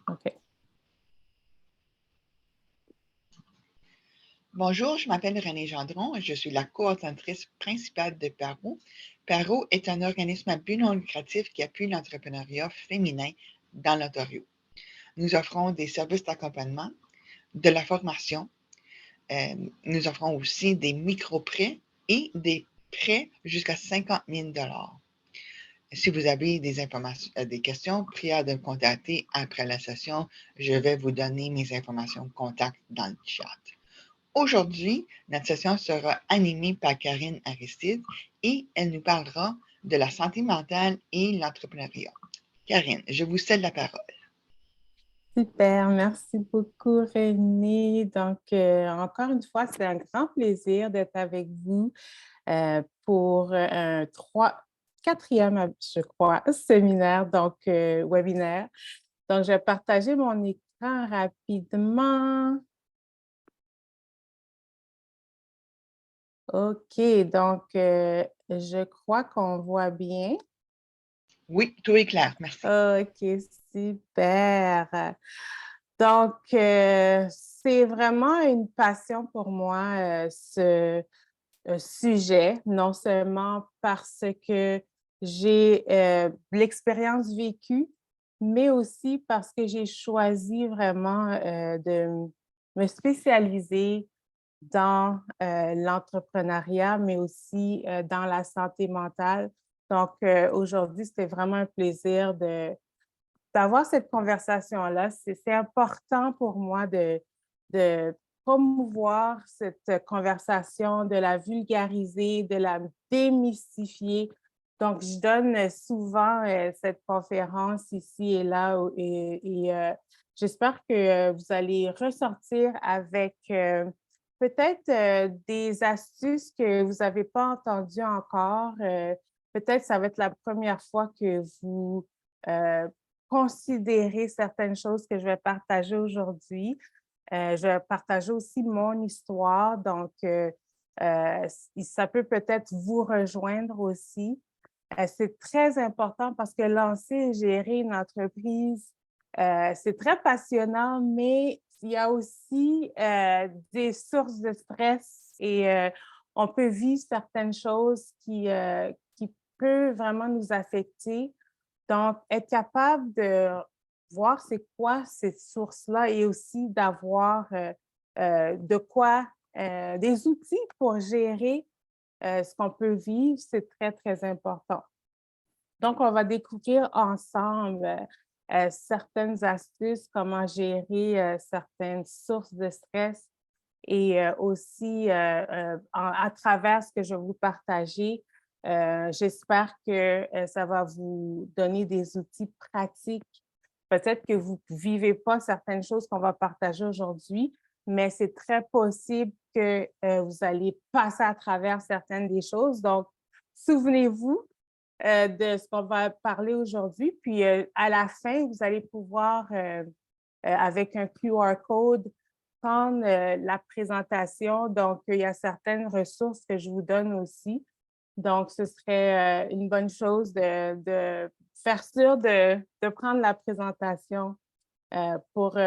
OK. Bonjour, je m'appelle Renée Gendron et je suis la coordonnatrice principale de PARO. PARO est un organisme à but non lucratif qui appuie l'entrepreneuriat féminin dans l'Ontario. Nous offrons des services d'accompagnement, de la formation. Nous offrons aussi des micro-prêts et des prêts jusqu'à 50 000 dollars. Si vous avez des informations, des questions, priez de me contacter après la session. Je vais vous donner mes informations de contact dans le chat. Aujourd'hui, notre session sera animée par Karine Aristide et elle nous parlera de la santé mentale et l'entrepreneuriat. Karine, je vous cède la parole. Super, merci beaucoup, Renée. Donc, encore une fois, c'est un grand plaisir d'être avec vous pour un quatrième, je crois, séminaire, donc webinaire. Donc, je vais partager mon écran rapidement. OK, donc je crois qu'on voit bien. Oui, tout est clair, merci. OK, super. Donc, c'est vraiment une passion pour moi, ce sujet, non seulement parce que j'ai l'expérience vécue, mais aussi parce que j'ai choisi vraiment de me spécialiser dans l'entrepreneuriat, mais aussi dans la santé mentale. Donc, aujourd'hui, c'était vraiment un plaisir d'avoir cette conversation-là. C'est important pour moi de promouvoir cette conversation, de la vulgariser, de la démystifier. Donc, je donne souvent cette conférence ici et là j'espère que vous allez ressortir avec peut-être des astuces que vous n'avez pas entendues encore. Peut-être ça va être la première fois que vous euh, considérez certaines choses que je vais partager aujourd'hui. Je vais partager aussi mon histoire, donc ça peut peut-être vous rejoindre aussi. C'est très important parce que lancer et gérer une entreprise, c'est très passionnant, mais il y a aussi des sources de stress et on peut vivre certaines choses qui peuvent vraiment nous affecter. Donc, être capable de voir c'est quoi ces sources-là et aussi d'avoir de quoi, des outils pour gérer ce qu'on peut vivre, c'est très, très important. Donc, on va découvrir ensemble certaines astuces, comment gérer certaines sources de stress et aussi à travers ce que je vais vous partager, j'espère que ça va vous donner des outils pratiques. Peut-être que vous ne vivez pas certaines choses qu'on va partager aujourd'hui, mais c'est très possible que vous allez passer à travers certaines des choses. Donc, souvenez-vous de ce qu'on va parler aujourd'hui. Puis, à la fin, vous allez pouvoir, avec un QR code, prendre la présentation. Donc, il y a certaines ressources que je vous donne aussi. Donc, ce serait une bonne chose de faire sûr de prendre la présentation pour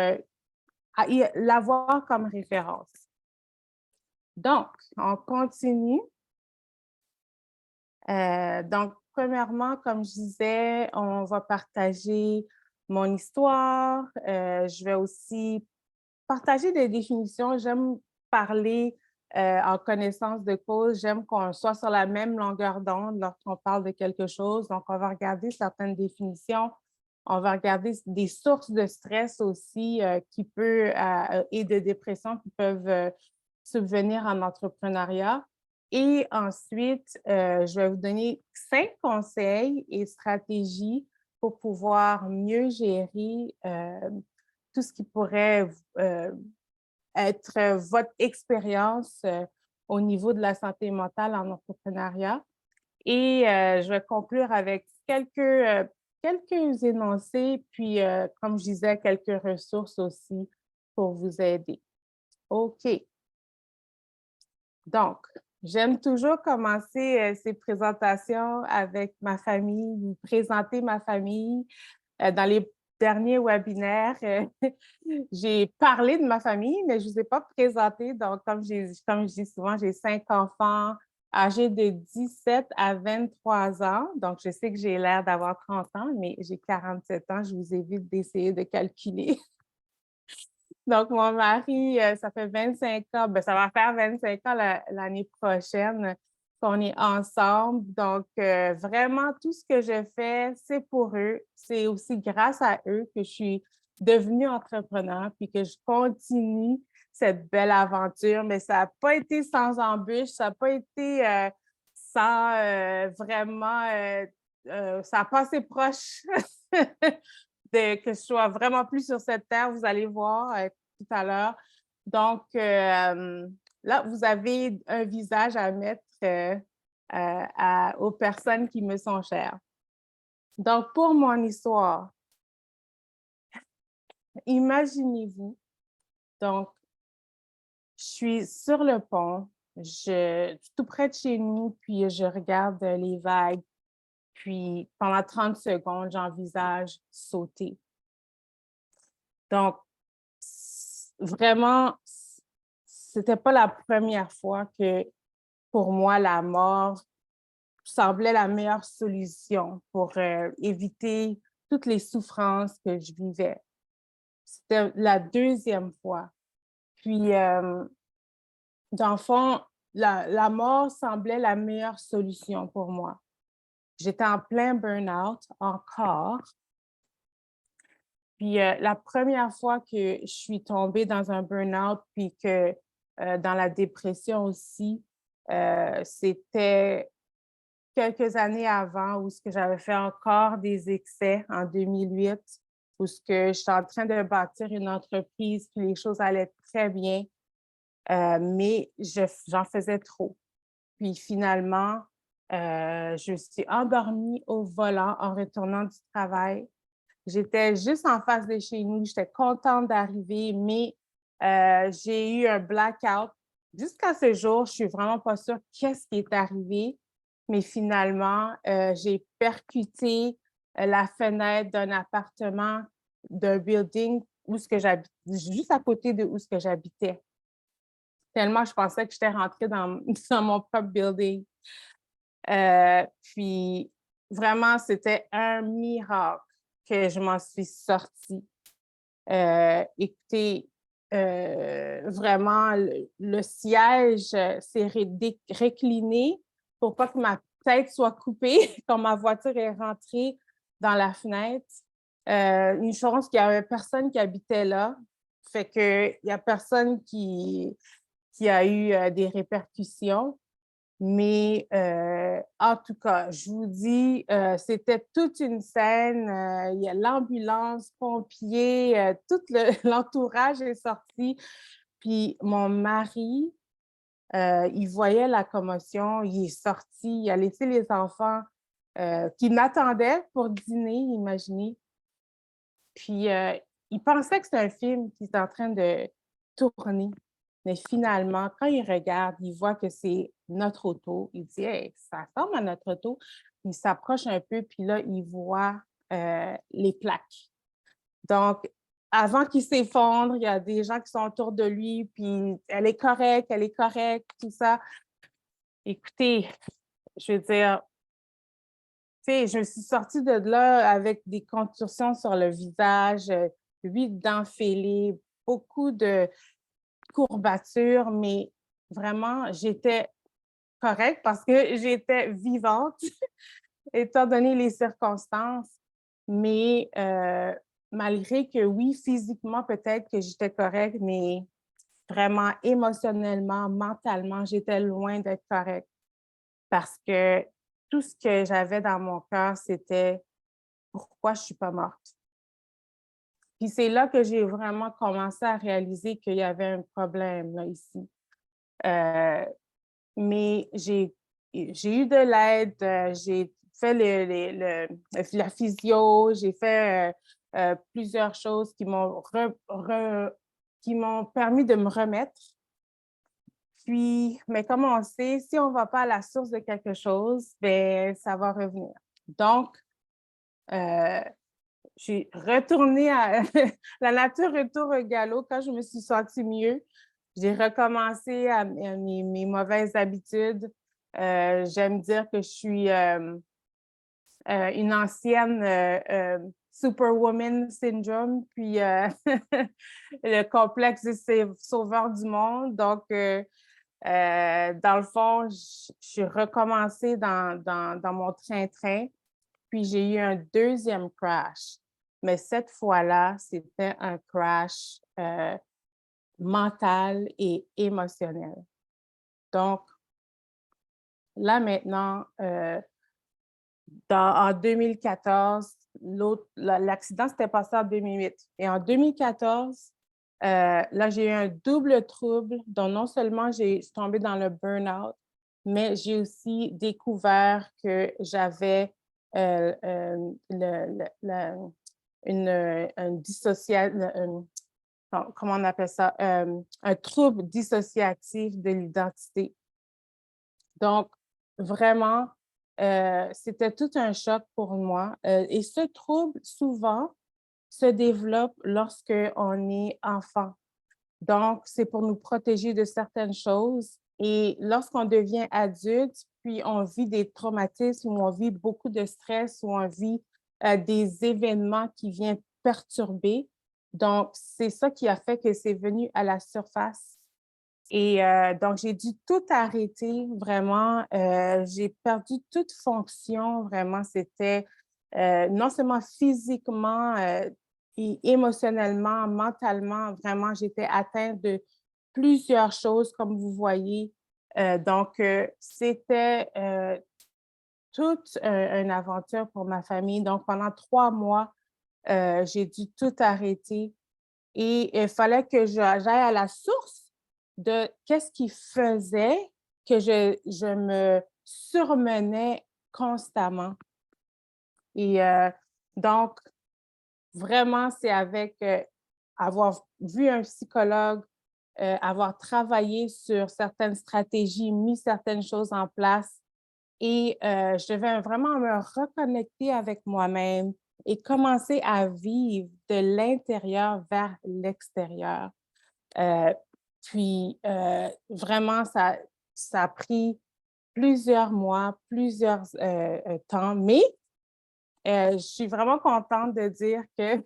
l'avoir comme référence. Donc, on continue. Donc, premièrement, comme je disais, on va partager mon histoire. Je vais aussi partager des définitions. J'aime parler en connaissance de cause. J'aime qu'on soit sur la même longueur d'onde lorsqu'on parle de quelque chose. Donc, on va regarder certaines définitions. On va regarder des sources de stress aussi et de dépression qui peuvent subvenir en entrepreneuriat. Et ensuite, je vais vous donner 5 conseils et stratégies pour pouvoir mieux gérer tout ce qui pourrait être votre expérience au niveau de la santé mentale en entrepreneuriat. Et je vais conclure avec quelques énoncés, puis, comme je disais, quelques ressources aussi pour vous aider. OK. Donc, j'aime toujours commencer ces présentations avec ma famille, vous présenter ma famille. Dans les dernier webinaire, j'ai parlé de ma famille, mais je ne vous ai pas présenté. Donc, comme je dis souvent, j'ai 5 enfants âgés de 17 à 23 ans. Donc, je sais que j'ai l'air d'avoir 30 ans, mais j'ai 47 ans. Je vous évite d'essayer de calculer. Donc, mon mari, ça fait 25 ans, ben, ça va faire 25 ans l'année prochaine qu'on est ensemble. Donc, vraiment, tout ce que je fais, c'est pour eux. C'est aussi grâce à eux que je suis devenue entrepreneur puis que je continue cette belle aventure. Mais ça n'a pas été sans embûches, ça n'a pas été sans vraiment, ça a passé proche que je sois vraiment plus sur cette terre, vous allez voir tout à l'heure. Donc, là, vous avez un visage à mettre aux personnes qui me sont chères. Donc, pour mon histoire, imaginez-vous, donc, je suis sur le pont, tout près de chez nous, puis je regarde les vagues, puis pendant 30 secondes, j'envisage sauter. Donc, vraiment, c'était pas la première fois que pour moi, la mort semblait la meilleure solution pour éviter toutes les souffrances que je vivais. C'était la deuxième fois. Puis, dans le fond, la mort semblait la meilleure solution pour moi. J'étais en plein burn-out encore. Puis la première fois que je suis tombée dans un burn-out, puis que dans la dépression aussi, c'était quelques années avant où ce que j'avais fait encore des excès en 2008, où ce que j'étais en train de bâtir une entreprise, puis les choses allaient très bien, mais j'en faisais trop. Puis finalement, je me suis endormie au volant en retournant du travail. J'étais juste en face de chez nous. J'étais contente d'arriver, mais j'ai eu un blackout. Jusqu'à ce jour, je suis vraiment pas sûre qu'est-ce qui est arrivé, mais finalement, j'ai percuté la fenêtre d'un appartement, d'un building où ce que j'habite, juste à côté de où ce que j'habitais. Tellement je pensais que j'étais rentrée dans, dans mon propre building. Puis vraiment, c'était un miracle que je m'en suis sortie. Écoutez, vraiment, le siège s'est récliné pour pas que ma tête soit coupée quand ma voiture est rentrée dans la fenêtre. Une chance qu'il n'y avait personne qui habitait là. Fait qu'il n'y a personne qui a eu des répercussions. Mais en tout cas, je vous dis, c'était toute une scène. Il y a l'ambulance, pompiers, tout l'entourage est sorti. Puis mon mari, il voyait la commotion, il est sorti, il a laissé les enfants qui m'attendaient pour dîner, imaginez. Puis il pensait que c'était un film qui était en train de tourner. Mais finalement, quand il regarde, il voit que c'est notre auto. Il dit: «Hey, ça ressemble à notre auto». Il s'approche un peu, puis là, il voit les plaques. Donc, avant qu'il s'effondre, il y a des gens qui sont autour de lui, puis elle est correcte, tout ça. Écoutez, je veux dire, tu sais, je me suis sortie de là avec des contorsions sur le visage, 8 dents fêlées, beaucoup de courbatures, mais vraiment, j'étais correcte parce que j'étais vivante, étant donné les circonstances. Mais malgré que oui, physiquement, peut-être que j'étais correcte, mais vraiment émotionnellement, mentalement, j'étais loin d'être correcte parce que tout ce que j'avais dans mon cœur, c'était pourquoi je ne suis pas morte. Puis c'est là que j'ai vraiment commencé à réaliser qu'il y avait un problème là, ici. Euh, mais j'ai eu de l'aide, j'ai fait la physio, j'ai fait plusieurs choses qui m'ont permis de me remettre. Puis, mais comme on sait, si on ne va pas à la source de quelque chose, ben ça va revenir. Donc, euh, suis retournée à la nature retour au galop quand je me suis sentie mieux. J'ai recommencé à mes mauvaises habitudes. J'aime dire que je suis une ancienne Superwoman syndrome, puis le complexe des sauveurs du monde. Donc, dans le fond, je suis recommencée dans mon train-train, puis j'ai eu un deuxième crash. Mais cette fois-là, c'était un crash mental et émotionnel. Donc, là maintenant, en 2014, l'accident s'était passé en 2008. Et en 2014, là, j'ai eu un double trouble. Donc, non seulement je suis tombée dans le burn-out, mais j'ai aussi découvert que j'avais une dissociation, comment on appelle ça, un trouble dissociatif de l'identité. Donc, vraiment, c'était tout un choc pour moi. Et ce trouble, souvent, se développe lorsqu'on est enfant. Donc, c'est pour nous protéger de certaines choses. Et lorsqu'on devient adulte, puis on vit des traumatismes, ou on vit beaucoup de stress, ou on vit des événements qui viennent perturber. Donc, c'est ça qui a fait que c'est venu à la surface. Et donc, j'ai dû tout arrêter, vraiment. J'ai perdu toute fonction, vraiment. C'était non seulement physiquement et émotionnellement, mentalement, vraiment, j'étais atteinte de plusieurs choses, comme vous voyez. Donc, c'était toute une aventure pour ma famille. Donc, pendant 3 mois, j'ai dû tout arrêter et il fallait que j'aille à la source de qu'est-ce qui faisait que je me surmenais constamment. Et donc, vraiment, c'est avec avoir vu un psychologue, avoir travaillé sur certaines stratégies, mis certaines choses en place et je devais vraiment me reconnecter avec moi-même et commencer à vivre de l'intérieur vers l'extérieur. Euh, puis, vraiment, ça a pris plusieurs mois, plusieurs temps, mais je suis vraiment contente de dire que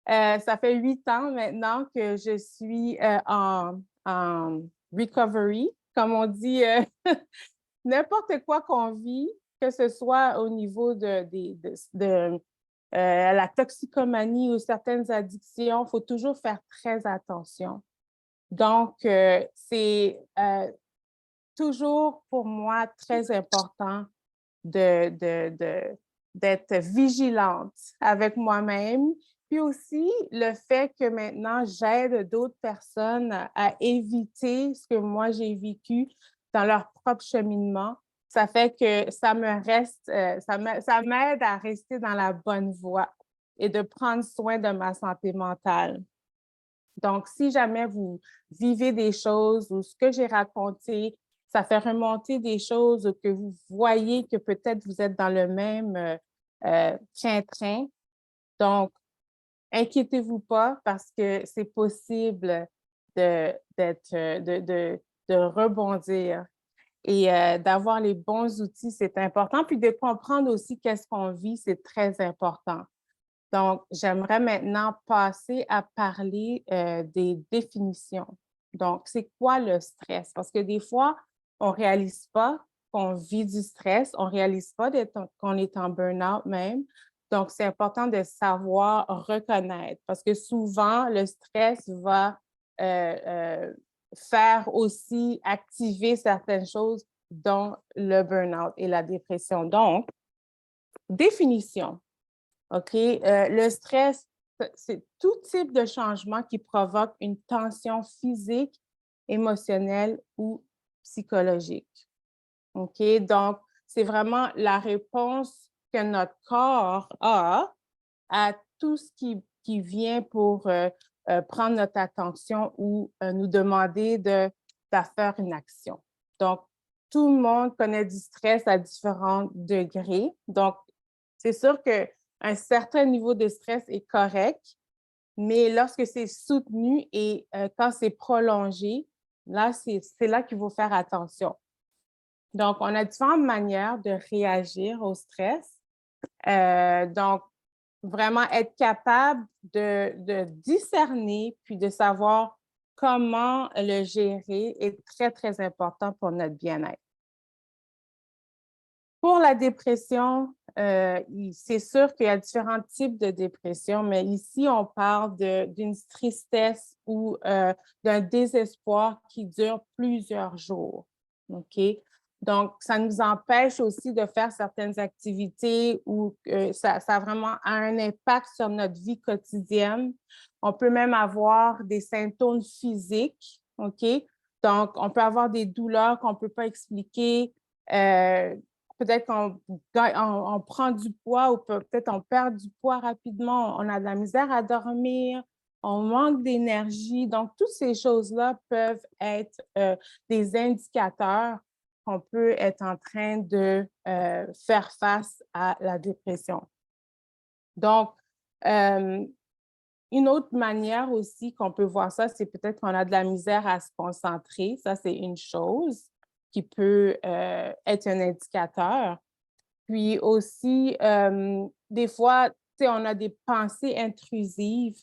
ça fait 8 ans maintenant que je suis en recovery, comme on dit, n'importe quoi qu'on vit, que ce soit au niveau de la toxicomanie ou certaines addictions, il faut toujours faire très attention. Donc, c'est toujours pour moi très important d'être vigilante avec moi-même. Puis aussi, le fait que maintenant, j'aide d'autres personnes à éviter ce que moi j'ai vécu dans leur propre cheminement. Ça fait que ça me reste, ça m'aide à rester dans la bonne voie et de prendre soin de ma santé mentale. Donc, si jamais vous vivez des choses ou ce que j'ai raconté, ça fait remonter des choses que vous voyez que peut-être vous êtes dans le même train-train. Donc, inquiétez-vous pas parce que c'est possible de rebondir et d'avoir les bons outils, c'est important. Puis de comprendre aussi qu'est-ce qu'on vit, c'est très important. Donc, j'aimerais maintenant passer à parler des définitions. Donc, c'est quoi le stress? Parce que des fois, on ne réalise pas qu'on vit du stress, on ne réalise pas qu'on est en burn-out même. Donc, c'est important de savoir reconnaître parce que souvent, le stress va faire aussi activer certaines choses, dont le burn-out et la dépression. Donc, définition. OK? Le stress, c'est tout type de changement qui provoque une tension physique, émotionnelle ou psychologique. OK? Donc, c'est vraiment la réponse que notre corps a à tout ce qui vient pour prendre notre attention ou nous demander de faire une action. Donc, tout le monde connaît du stress à différents degrés. Donc, c'est sûr qu'un un certain niveau de stress est correct, mais lorsque c'est soutenu et quand c'est prolongé, là, c'est là qu'il faut faire attention. Donc, on a différentes manières de réagir au stress. Donc, vraiment être capable de discerner puis de savoir comment le gérer est très, très important pour notre bien-être. Pour la dépression, c'est sûr qu'il y a différents types de dépression, mais ici, on parle d'une tristesse ou d'un désespoir qui dure plusieurs jours. OK? Donc, ça nous empêche aussi de faire certaines activités ou ça a vraiment un impact sur notre vie quotidienne. On peut même avoir des symptômes physiques. OK? Donc, on peut avoir des douleurs qu'on ne peut pas expliquer. Peut-être qu'on prend du poids ou peut-être on perd du poids rapidement, on a de la misère à dormir, on manque d'énergie. Donc, toutes ces choses-là peuvent être des indicateurs qu'on peut être en train de faire face à la dépression. Donc, une autre manière aussi qu'on peut voir ça, c'est peut-être qu'on a de la misère à se concentrer. Ça, c'est une chose qui peut être un indicateur. Puis aussi, des fois, tu sais, on a des pensées intrusives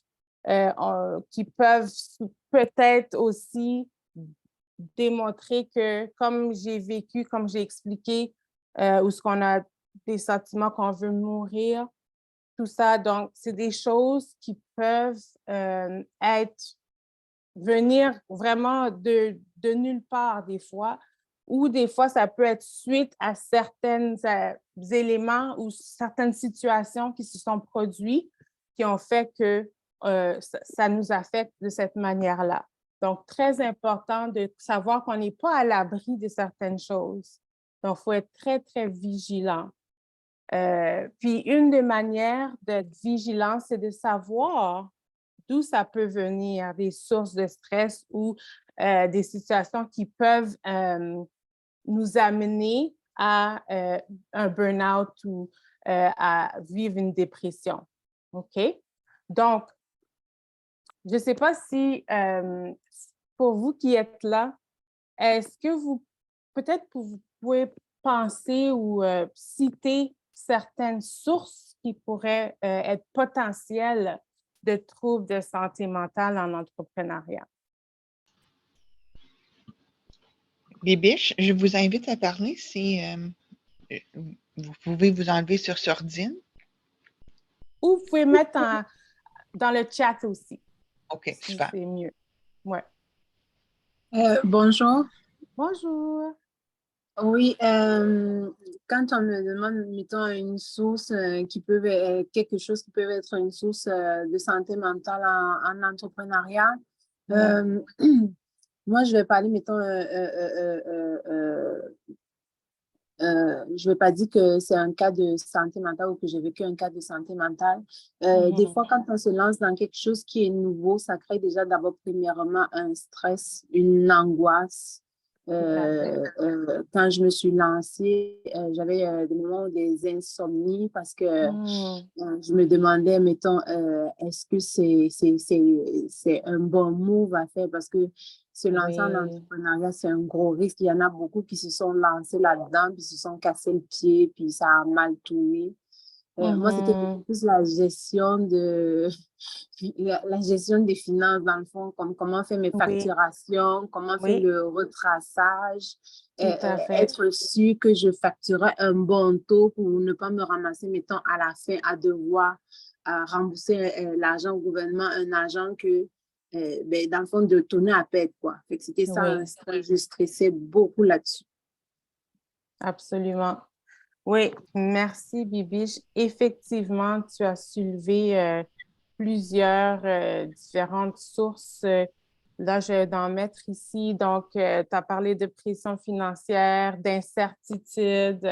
qui peuvent peut-être aussi démontrer que, comme j'ai vécu, comme j'ai expliqué, ou ce qu'on a des sentiments qu'on veut mourir, tout ça. Donc, c'est des choses qui peuvent venir vraiment de nulle part des fois, ou des fois, ça peut être suite à certains éléments ou certaines situations qui se sont produits qui ont fait que ça nous affecte de cette manière-là. Donc, très important de savoir qu'on n'est pas à l'abri de certaines choses. Donc, il faut être très, très vigilant. Puis, une des manières d'être vigilant, c'est de savoir d'où ça peut venir, des sources de stress ou des situations qui peuvent nous amener à un burn-out ou à vivre une dépression. OK? Donc, je ne sais pas si pour vous qui êtes là, est-ce que peut-être vous pouvez penser ou citer certaines sources qui pourraient être potentielles de troubles de santé mentale en entrepreneuriat? Bibiche, je vous invite à parler si vous pouvez vous enlever sur Sordine. Ou vous pouvez mettre dans le chat aussi, OK, si super. c'est mieux. Ouais. Bonjour. Bonjour. Oui, quand on me demande, mettons, une source qui peut être quelque chose qui peut être une source de santé mentale en entrepreneuriat, Ouais. moi, je vais parler, mettons, je ne vais pas dire que c'est un cas de santé mentale ou que j'ai vécu un cas de santé mentale. Des fois, quand on se lance dans quelque chose qui est nouveau, ça crée déjà d'abord, premièrement, un stress, une angoisse. Quand je me suis lancée, j'avais des moments des insomnies parce que je me demandais, mettons, est-ce que c'est un bon move à faire parce que se lancer en Oui. entrepreneuriat, c'est un gros risque. Il y en a beaucoup qui se sont lancés là-dedans, puis se sont cassés le pied, puis ça a mal tourné. Moi, c'était beaucoup plus la gestion la gestion des finances, dans le fond, comme comment faire mes Oui. facturations, comment faire Oui. le retraçage, Tout à fait. être sûr que je facturais un bon taux pour ne pas me ramasser, mettons, à la fin à devoir rembourser l'argent au gouvernement, un argent que, ben, dans le fond, de tourner à perte, quoi. Fait que c'était ça, un Oui, stress, je stressais beaucoup là-dessus. absolument. Oui, merci, Bibiche. Effectivement, tu as soulevé plusieurs différentes sources. Là, je vais en mettre ici. Donc, tu as parlé de pression financière, d'incertitude,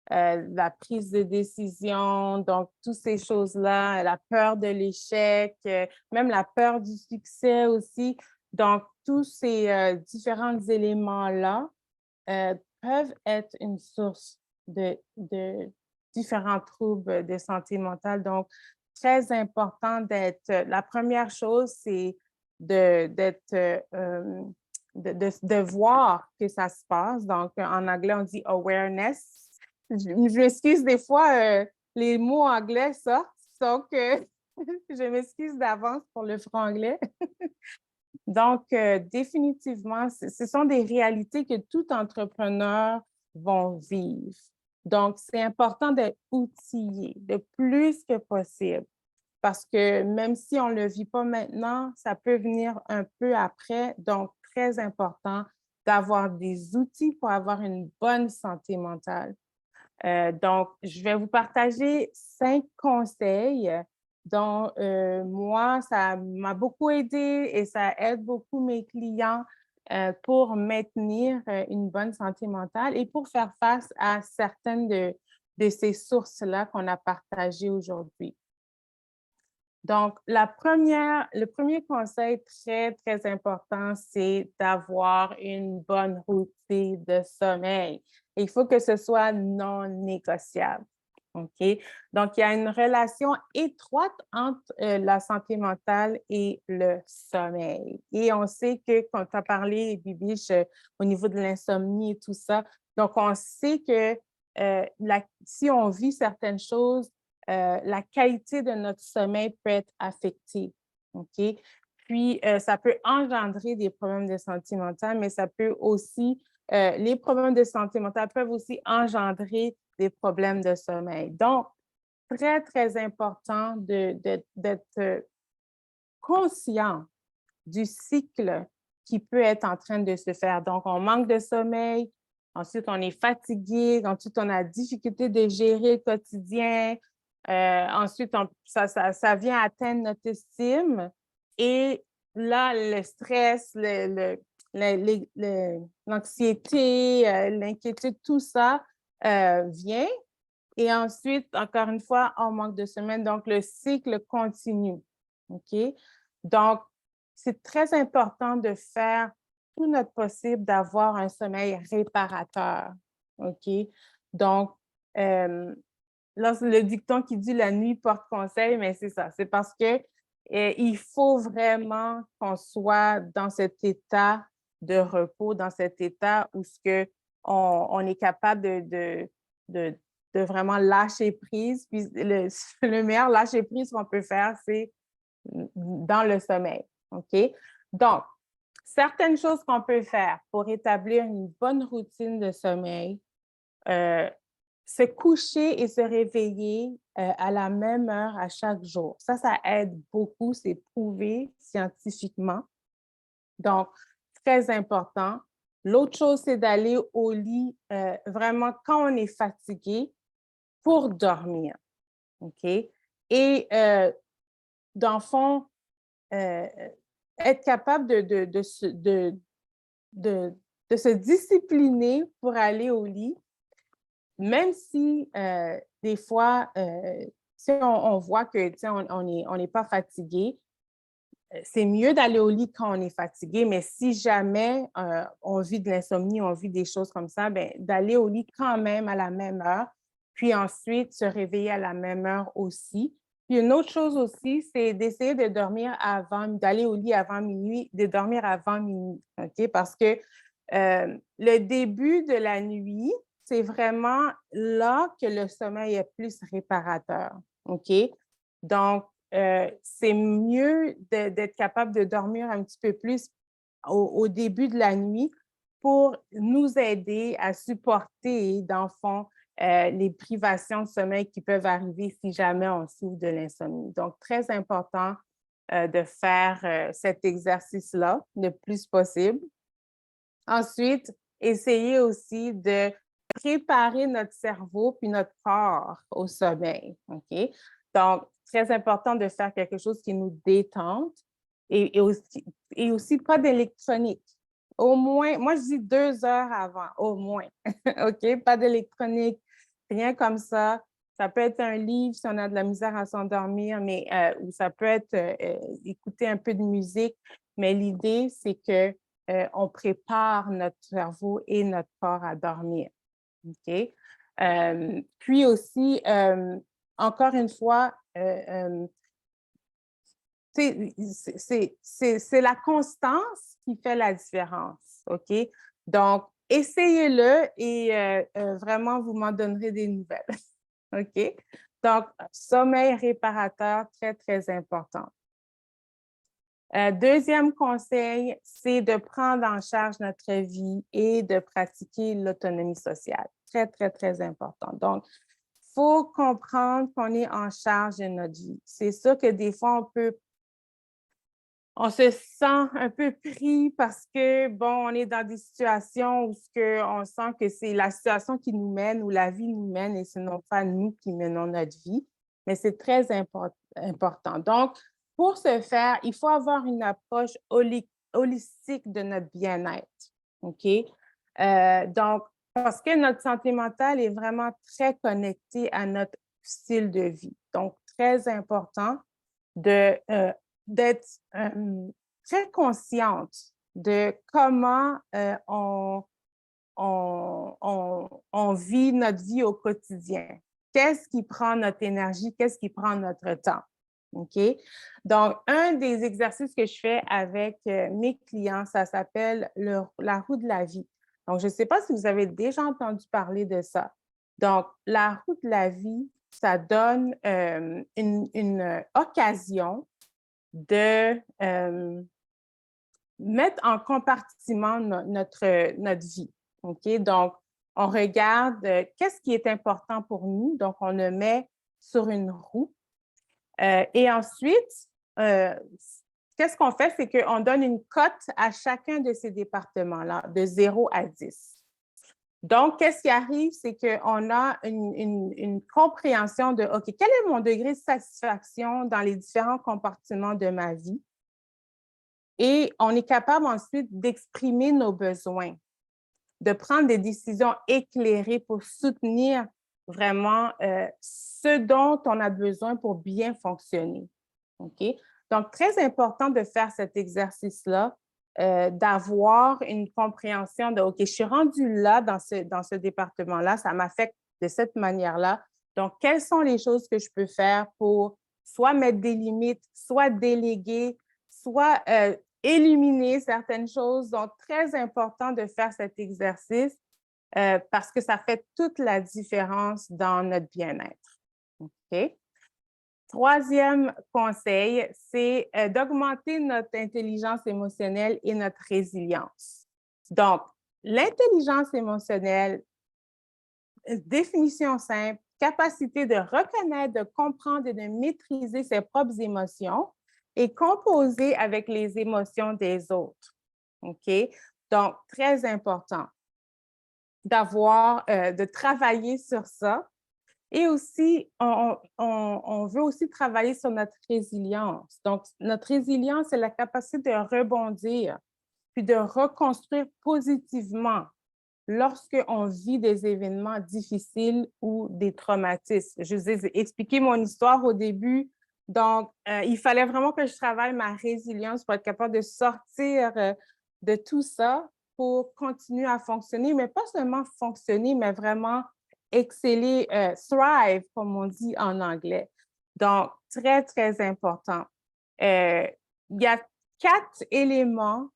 la prise de décision, donc toutes ces choses-là, la peur de l'échec, même la peur du succès aussi. Donc, tous ces différents éléments-là peuvent être une source de différents troubles de santé mentale. Donc, très important la première chose, c'est de voir que ça se passe. Donc, en anglais, on dit awareness. Je m'excuse des fois, les mots anglais sortent, donc je m'excuse d'avance pour le franglais. Donc, définitivement, ce sont des réalités que tout entrepreneur va vivre. Donc, c'est important d'être outillé le plus que possible parce que même si on ne le vit pas maintenant, ça peut venir un peu après. Donc, très important d'avoir des outils pour avoir une bonne santé mentale. Donc, je vais vous partager 5 conseils dont moi, ça m'a beaucoup aidé et ça aide beaucoup mes clients pour maintenir une bonne santé mentale et pour faire face à certaines de ces sources-là qu'on a partagées aujourd'hui. Donc, le premier conseil très, très important, c'est d'avoir une bonne routine de sommeil. Il faut que ce soit non négociable. OK? Donc, il y a une relation étroite entre la santé mentale et le sommeil. Et on sait que, quand tu as parlé, Bibiche, au niveau de l'insomnie et tout ça, donc on sait que si on vit certaines choses, la qualité de notre sommeil peut être affectée. OK? Puis, ça peut engendrer des problèmes de santé mentale, mais ça peut aussi, les problèmes de santé mentale peuvent aussi engendrer des problèmes de sommeil. Donc, très, très important d'être conscient du cycle qui peut être en train de se faire. Donc, on manque de sommeil, ensuite on est fatigué, ensuite on a la difficulté de gérer le quotidien, ensuite ça vient atteindre notre estime et là, le stress, l'anxiété, l'inquiétude, tout ça vient. Et ensuite, encore une fois, on manque de sommeil, donc le cycle continue. OK? Donc, c'est très important de faire tout notre possible d'avoir un sommeil réparateur. OK? Donc, là, c'est le dicton qui dit la nuit porte conseil, mais c'est ça. C'est parce que il faut vraiment qu'on soit dans cet état de repos, dans cet état où on est capable de vraiment lâcher prise. Puis le meilleur lâcher prise qu'on peut faire, c'est dans le sommeil. OK? Donc, certaines choses qu'on peut faire pour établir une bonne routine de sommeil, se coucher et se réveiller à la même heure à chaque jour. Ça aide beaucoup, c'est prouvé scientifiquement. Donc, très important. L'autre chose, c'est d'aller au lit vraiment quand on est fatigué pour dormir. OK? Et dans le fond, être capable de se discipliner pour aller au lit, même si des fois, si on voit que on n'est pas fatigué, c'est mieux d'aller au lit quand on est fatigué, mais si jamais on vit de l'insomnie, on vit des choses comme ça, ben, d'aller au lit quand même à la même heure, puis ensuite se réveiller à la même heure aussi. Puis une autre chose aussi, c'est d'essayer de dormir d'aller au lit avant minuit, de dormir avant minuit, OK? Parce que le début de la nuit, c'est vraiment là que le sommeil est plus réparateur, OK? Donc, c'est mieux d'être capable de dormir un petit peu plus au début de la nuit pour nous aider à supporter, dans le fond, les privations de sommeil qui peuvent arriver si jamais on souffre de l'insomnie. Donc, très important de faire cet exercice-là le plus possible. Ensuite, essayer aussi de préparer notre cerveau puis notre corps au sommeil. OK? Donc, très important de faire quelque chose qui nous détente et aussi pas d'électronique. Au moins, moi, je dis 2 heures avant, au moins. OK? Pas d'électronique, rien comme ça. Ça peut être un livre si on a de la misère à s'endormir, mais ou ça peut être écouter un peu de musique. Mais l'idée, c'est que on prépare notre cerveau et notre corps à dormir. OK? Puis aussi, encore une fois, c'est la constance qui fait la différence, OK? Donc, essayez-le et vraiment, vous m'en donnerez des nouvelles, OK? Donc, sommeil réparateur, très, très important. Deuxième conseil, c'est de prendre en charge notre vie et de pratiquer l'autonomie sociale. Très, très, très important. Donc, il faut comprendre qu'on est en charge de notre vie. C'est sûr que des fois, on se sent un peu pris parce que, bon, on est dans des situations où on sent que c'est la situation qui nous mène ou la vie nous mène et ce n'est pas nous qui menons notre vie. Mais c'est très important. Donc, pour ce faire, il faut avoir une approche holistique de notre bien-être. OK? Donc, parce que notre santé mentale est vraiment très connectée à notre style de vie. Donc, très important d'être très consciente de comment on vit notre vie au quotidien. Qu'est-ce qui prend notre énergie? Qu'est-ce qui prend notre temps? OK? Donc, un des exercices que je fais avec mes clients, ça s'appelle la roue de la vie. Donc, je ne sais pas si vous avez déjà entendu parler de ça. Donc, la roue de la vie, ça donne une occasion de mettre en compartiment notre vie. OK? Donc, on regarde qu'est-ce qui est important pour nous. Donc, on le met sur une roue. Et ensuite, qu'est-ce qu'on fait? C'est qu'on donne une cote à chacun de ces départements-là, de 0 à 10. Donc, qu'est-ce qui arrive? C'est qu'on a une compréhension de, OK, quel est mon degré de satisfaction dans les différents compartiments de ma vie? Et on est capable ensuite d'exprimer nos besoins, de prendre des décisions éclairées pour soutenir vraiment ce dont on a besoin pour bien fonctionner. OK? Donc, très important de faire cet exercice-là, d'avoir une compréhension de, OK, je suis rendue là dans ce département-là, ça m'affecte de cette manière-là. Donc, quelles sont les choses que je peux faire pour soit mettre des limites, soit déléguer, soit éliminer certaines choses. Donc, très important de faire cet exercice parce que ça fait toute la différence dans notre bien-être. OK? Troisième conseil, c'est d'augmenter notre intelligence émotionnelle et notre résilience. Donc, l'intelligence émotionnelle, définition simple, capacité de reconnaître, de comprendre et de maîtriser ses propres émotions et composer avec les émotions des autres. OK? Donc, très important de travailler sur ça. Et aussi, on veut aussi travailler sur notre résilience. Donc, notre résilience, c'est la capacité de rebondir puis de reconstruire positivement lorsqu'on vit des événements difficiles ou des traumatismes. Je vous ai expliqué mon histoire au début. Donc, il fallait vraiment que je travaille ma résilience pour être capable de sortir de tout ça pour continuer à fonctionner, mais pas seulement fonctionner, mais vraiment exceller, thrive, comme on dit en anglais. Donc, très, très important. Il y a 4 éléments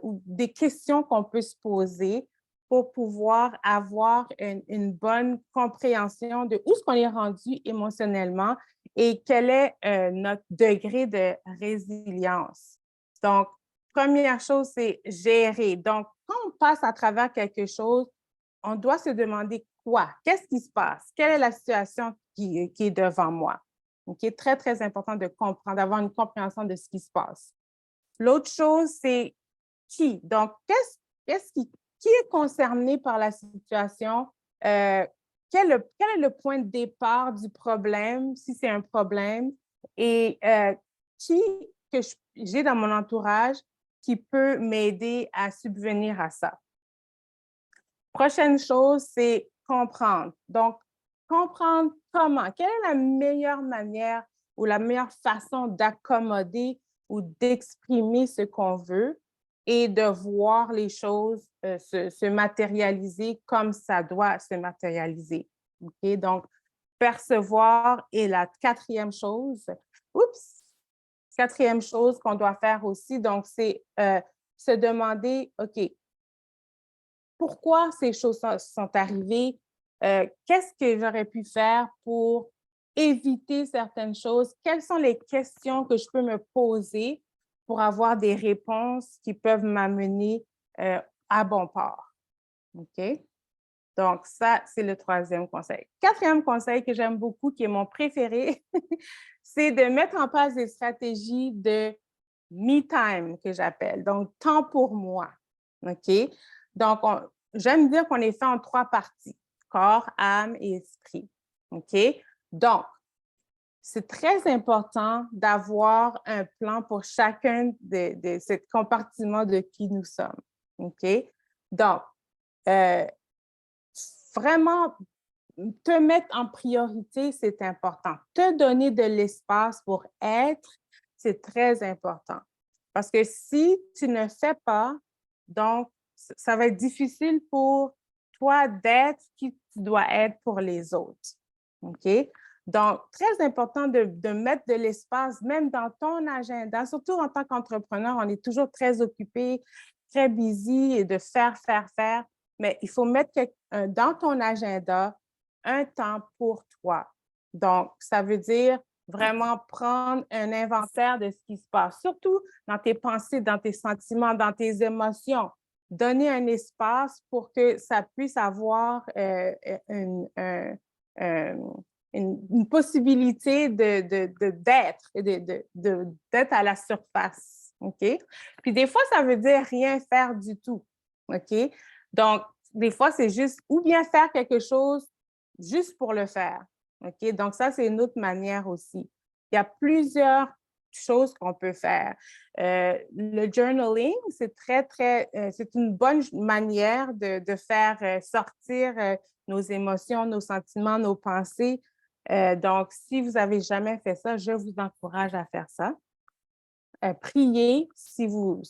ou des questions qu'on peut se poser pour pouvoir avoir une bonne compréhension de où est-ce qu'on est rendu émotionnellement et quel est notre degré de résilience. Donc, première chose, c'est gérer. Donc, quand on passe à travers quelque chose, on doit se demander quoi? Qu'est-ce qui se passe? Quelle est la situation qui est devant moi? Donc, il est très, très important de comprendre, d'avoir une compréhension de ce qui se passe. L'autre chose, c'est qui? Donc, qui est concerné par la situation? Quel est le point de départ du problème, si c'est un problème? Et qui que j'ai dans mon entourage qui peut m'aider à subvenir à ça? Prochaine chose, c'est comprendre. Donc, comprendre comment, quelle est la meilleure manière ou la meilleure façon d'accommoder ou d'exprimer ce qu'on veut et de voir les choses se matérialiser comme ça doit se matérialiser. OK? Donc, percevoir est la quatrième chose. Quatrième chose qu'on doit faire aussi, donc, c'est se demander, OK, pourquoi ces choses sont arrivées? Qu'est-ce que j'aurais pu faire pour éviter certaines choses? Quelles sont les questions que je peux me poser pour avoir des réponses qui peuvent m'amener à bon port? OK? Donc, ça, c'est le troisième conseil. Quatrième conseil que j'aime beaucoup, qui est mon préféré, c'est de mettre en place des stratégies de me time, que j'appelle, donc temps pour moi. OK? Donc, j'aime dire qu'on est fait en 3 parties, corps, âme et esprit. OK? Donc, c'est très important d'avoir un plan pour chacun de ces compartiments de qui nous sommes. OK? Donc, vraiment, te mettre en priorité, c'est important. Te donner de l'espace pour être, c'est très important. Parce que si tu ne fais pas, donc, ça va être difficile pour toi d'être qui tu dois être pour les autres. OK? Donc, très important de mettre de l'espace, même dans ton agenda. Surtout en tant qu'entrepreneur, on est toujours très occupé, très busy et de faire. Mais il faut mettre dans ton agenda un temps pour toi. Donc, ça veut dire vraiment prendre un inventaire de ce qui se passe, surtout dans tes pensées, dans tes sentiments, dans tes émotions. Donner un espace pour que ça puisse avoir une possibilité d'être à la surface. OK? Puis des fois, ça veut dire rien faire du tout. OK? Donc, des fois, c'est juste ou bien faire quelque chose juste pour le faire. OK? Donc, ça, c'est une autre manière aussi. Il y a plusieurs choses qu'on peut faire. Le journaling, c'est c'est une bonne manière de faire sortir nos émotions, nos sentiments, nos pensées. Donc, si vous n'avez jamais fait ça, je vous encourage à faire ça. Priez si vous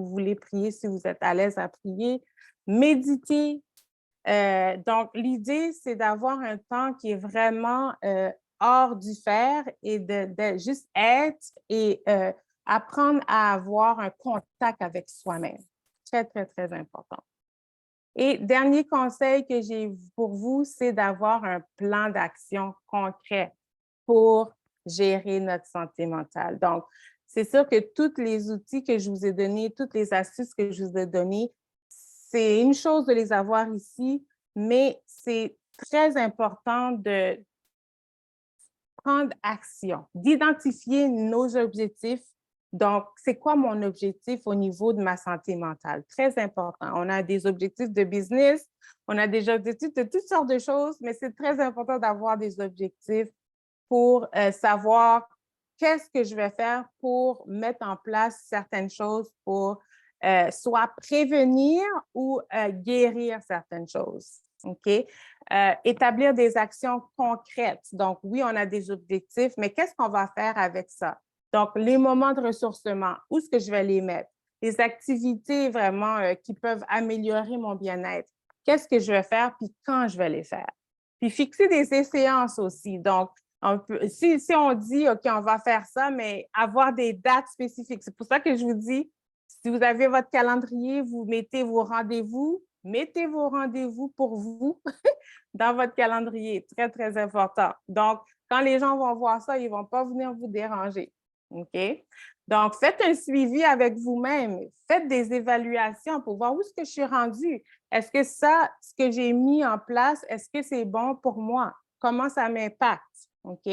voulez prier, si vous êtes à l'aise à prier. Méditer. Donc, l'idée, c'est d'avoir un temps qui est vraiment hors du faire et de juste être et apprendre à avoir un contact avec soi-même. Très, très, très important. Et dernier conseil que j'ai pour vous, c'est d'avoir un plan d'action concret pour gérer notre santé mentale. Donc, c'est sûr que tous les outils que je vous ai donnés, toutes les astuces que je vous ai données, c'est une chose de les avoir ici, mais c'est très important de prendre action, d'identifier nos objectifs. Donc, c'est quoi mon objectif au niveau de ma santé mentale? Très important. On a des objectifs de business, on a des objectifs de toutes sortes de choses, mais c'est très important d'avoir des objectifs pour savoir qu'est-ce que je vais faire pour mettre en place certaines choses pour soit prévenir ou guérir certaines choses. OK? Établir des actions concrètes. Donc, oui, on a des objectifs, mais qu'est-ce qu'on va faire avec ça? Donc, les moments de ressourcement, où est-ce que je vais les mettre? Les activités vraiment qui peuvent améliorer mon bien-être. Qu'est-ce que je vais faire, puis quand je vais les faire? Puis fixer des échéances aussi. Donc, si on dit, OK, on va faire ça, mais avoir des dates spécifiques. C'est pour ça que je vous dis, si vous avez votre calendrier, vous mettez vos rendez-vous pour vous dans votre calendrier. Très, très important. Donc, quand les gens vont voir ça, ils ne vont pas venir vous déranger. OK? Donc, faites un suivi avec vous-même. Faites des évaluations pour voir où est-ce que je suis rendue. Est-ce que ça, ce que j'ai mis en place, est-ce que c'est bon pour moi? Comment ça m'impacte? OK?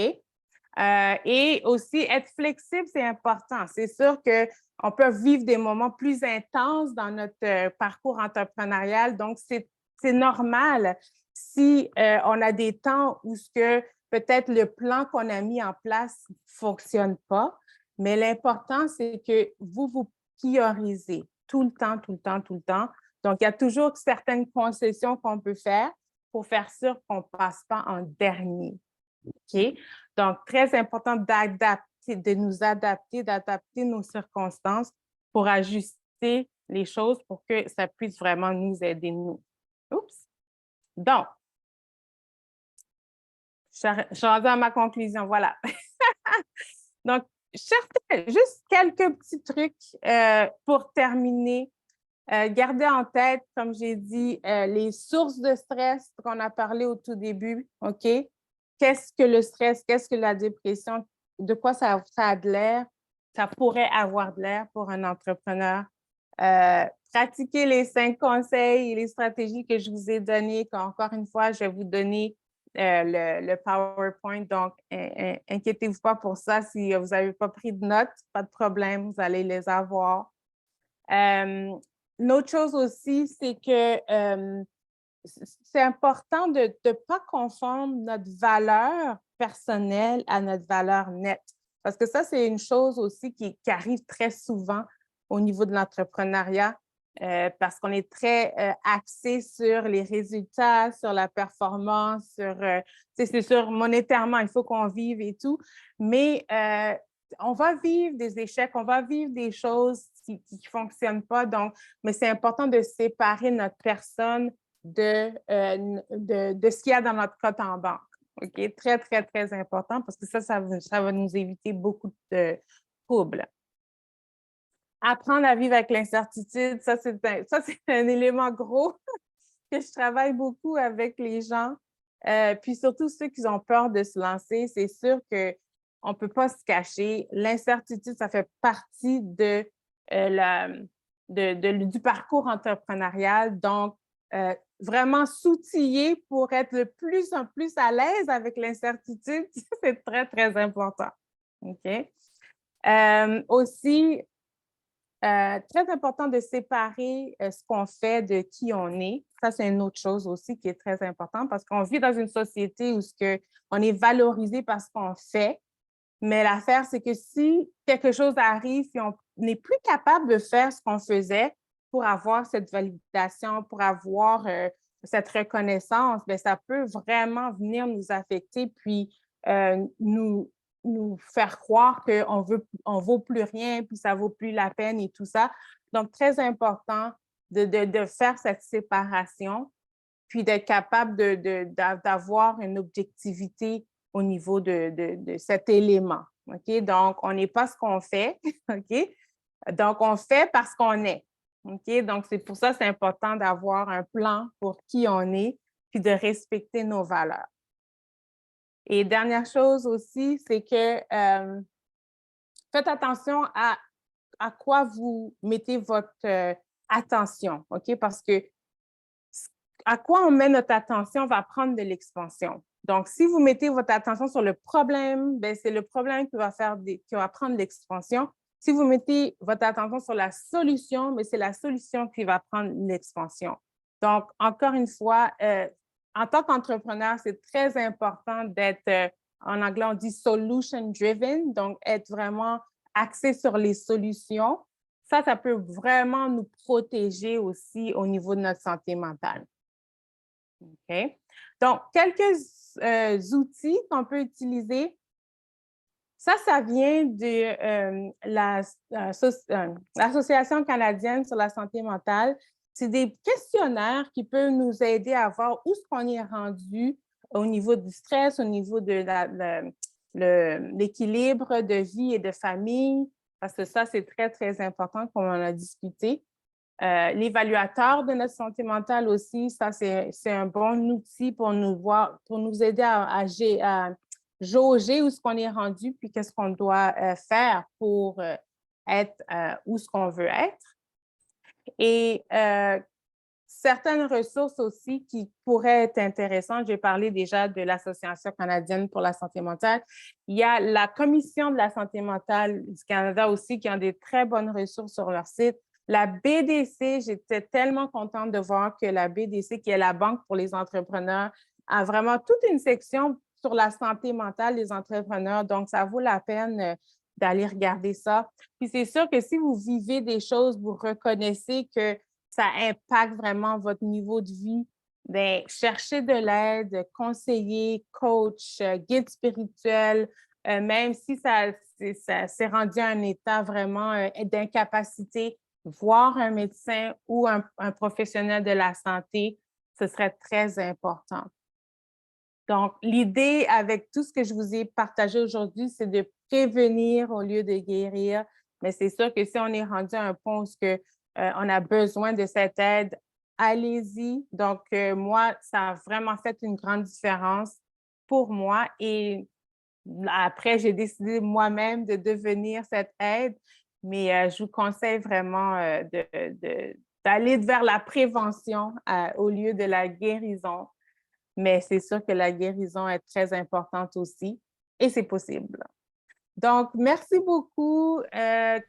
Et aussi, être flexible, c'est important. C'est sûr qu'on peut vivre des moments plus intenses dans notre parcours entrepreneurial. Donc, c'est normal si on a des temps où ce que peut-être le plan qu'on a mis en place ne fonctionne pas. Mais l'important, c'est que vous priorisez tout le temps. Donc, il y a toujours certaines concessions qu'on peut faire pour faire sûr qu'on ne passe pas en dernier. OK? Donc, très important d'adapter nos circonstances pour ajuster les choses pour que ça puisse vraiment nous aider, nous. Oups! Donc, je suis rendue à ma conclusion, voilà. Donc, juste quelques petits trucs pour terminer. Gardez en tête, comme j'ai dit, les sources de stress qu'on a parlé au tout début, OK? Qu'est-ce que le stress? Qu'est-ce que la dépression? De quoi ça a de l'air? Ça pourrait avoir de l'air pour un entrepreneur. Pratiquez les 5 conseils et les stratégies que je vous ai donnés. Encore une fois, je vais vous donner le PowerPoint. Donc, inquiétez-vous pas pour ça. Si vous n'avez pas pris de notes, pas de problème, vous allez les avoir. Une autre chose aussi, c'est que c'est important de ne pas confondre notre valeur personnelle à notre valeur nette. Parce que ça, c'est une chose aussi qui arrive très souvent au niveau de l'entrepreneuriat parce qu'on est très axé sur les résultats, sur la performance, c'est sûr, monétairement, il faut qu'on vive et tout, mais on va vivre des échecs, on va vivre des choses qui ne fonctionnent pas, donc, mais c'est important de séparer notre personne de ce qu'il y a dans notre compte en banque. OK? Très, très, très important parce que ça va nous éviter beaucoup de troubles. Apprendre à vivre avec l'incertitude, ça, c'est un élément gros que je travaille beaucoup avec les gens. Puis surtout ceux qui ont peur de se lancer, c'est sûr qu'on ne peut pas se cacher. L'incertitude, ça fait partie du parcours entrepreneurial. Donc, vraiment s'outiller pour être de plus en plus à l'aise avec l'incertitude, c'est très, très important. OK? Aussi, très important de séparer ce qu'on fait de qui on est. Ça, c'est une autre chose aussi qui est très importante parce qu'on vit dans une société où on est valorisé par ce qu'on fait. Mais l'affaire, c'est que si quelque chose arrive et on n'est plus capable de faire ce qu'on faisait pour avoir cette validation, pour avoir cette reconnaissance, bien, ça peut vraiment venir nous affecter puis nous faire croire qu'on vaut plus rien, puis ça vaut plus la peine et tout ça. Donc, très important de faire cette séparation, puis d'être capable d'avoir une objectivité au niveau de cet élément. OK? Donc, on n'est pas ce qu'on fait. OK? Donc, on fait parce qu'on est. OK? Donc, c'est pour ça que c'est important d'avoir un plan pour qui on est, puis de respecter nos valeurs. Et dernière chose aussi, c'est que faites attention à quoi vous mettez votre attention, OK? Parce que à quoi on met notre attention va prendre de l'expansion. Donc, si vous mettez votre attention sur le problème, bien, c'est le problème qui va prendre l'expansion. Si vous mettez votre attention sur la solution, bien, c'est la solution qui va prendre l'expansion. Donc, encore une fois, en tant qu'entrepreneur, c'est très important d'être, en anglais, on dit solution driven, donc être vraiment axé sur les solutions. Ça peut vraiment nous protéger aussi au niveau de notre santé mentale. OK? Donc, quelques outils qu'on peut utiliser. Ça vient de l'Association canadienne sur la santé mentale. C'est des questionnaires qui peuvent nous aider à voir où est-ce qu'on est rendu au niveau du stress, au niveau de l'équilibre de vie et de famille, parce que ça, c'est très, très important, comme on a discuté. L'évaluateur de notre santé mentale aussi, ça, c'est un bon outil pour nous aider à jauger où est-ce qu'on est rendu, puis qu'est-ce qu'on doit faire pour être où ce qu'on veut être. Et certaines ressources aussi qui pourraient être intéressantes, j'ai parlé déjà de l'Association canadienne pour la santé mentale. Il y a la Commission de la santé mentale du Canada aussi qui a des très bonnes ressources sur leur site. La BDC, j'étais tellement contente de voir que la BDC, qui est la Banque pour les entrepreneurs, a vraiment toute une section sur la santé mentale des entrepreneurs. Donc, ça vaut la peine d'aller regarder ça. Puis c'est sûr que si vous vivez des choses, vous reconnaissez que ça impacte vraiment votre niveau de vie, bien, cherchez de l'aide, conseiller, coach, guide spirituel, même si ça s'est rendu à un état vraiment d'incapacité, voir un médecin ou un professionnel de la santé, ce serait très important. Donc, l'idée avec tout ce que je vous ai partagé aujourd'hui, c'est de prévenir au lieu de guérir. Mais c'est sûr que si on est rendu à un point où on a besoin de cette aide, allez-y. Donc, moi, ça a vraiment fait une grande différence pour moi. Et après, j'ai décidé moi-même de devenir cette aide. Mais je vous conseille vraiment d'aller vers la prévention au lieu de la guérison. Mais c'est sûr que la guérison est très importante aussi et c'est possible. Donc, merci beaucoup.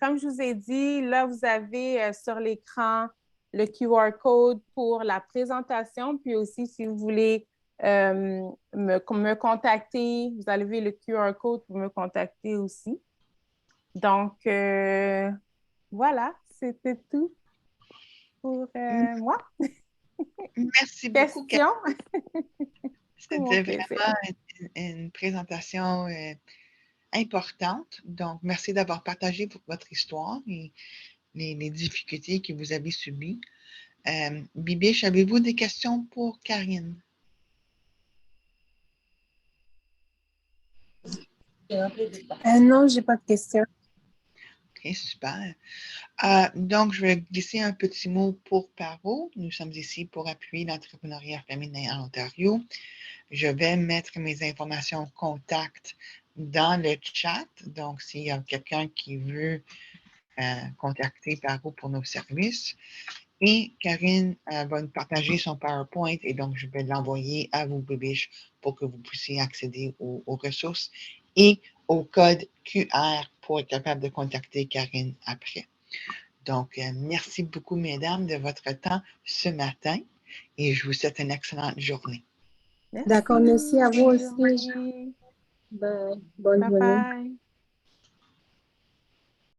Comme je vous ai dit, là, vous avez sur l'écran le QR code pour la présentation. Puis aussi, si vous voulez me contacter, vous avez le QR code pour me contacter aussi. Donc, voilà, c'était tout pour moi. Merci beaucoup, Question? C'est mon C'était plaisir. vraiment une présentation importante. Donc, merci d'avoir partagé votre histoire et les difficultés que vous avez subies. Bibiche, avez-vous des questions pour Karine? Non, je n'ai pas de questions. OK, super. Donc, je vais glisser un petit mot pour Paro. Nous sommes ici pour appuyer l'entrepreneuriat féminin en Ontario. Je vais mettre mes informations contact dans le chat. Donc, s'il y a quelqu'un qui veut contacter Paro pour nos services. Et Karine va nous partager son PowerPoint et donc je vais l'envoyer à vous, Bibiche, pour que vous puissiez accéder aux ressources et au code QR pour être capable de contacter Karine après. Donc, merci beaucoup, mesdames, de votre temps ce matin et je vous souhaite une excellente journée. D'accord, merci à vous aussi. Journée. Bonne journée. Bye.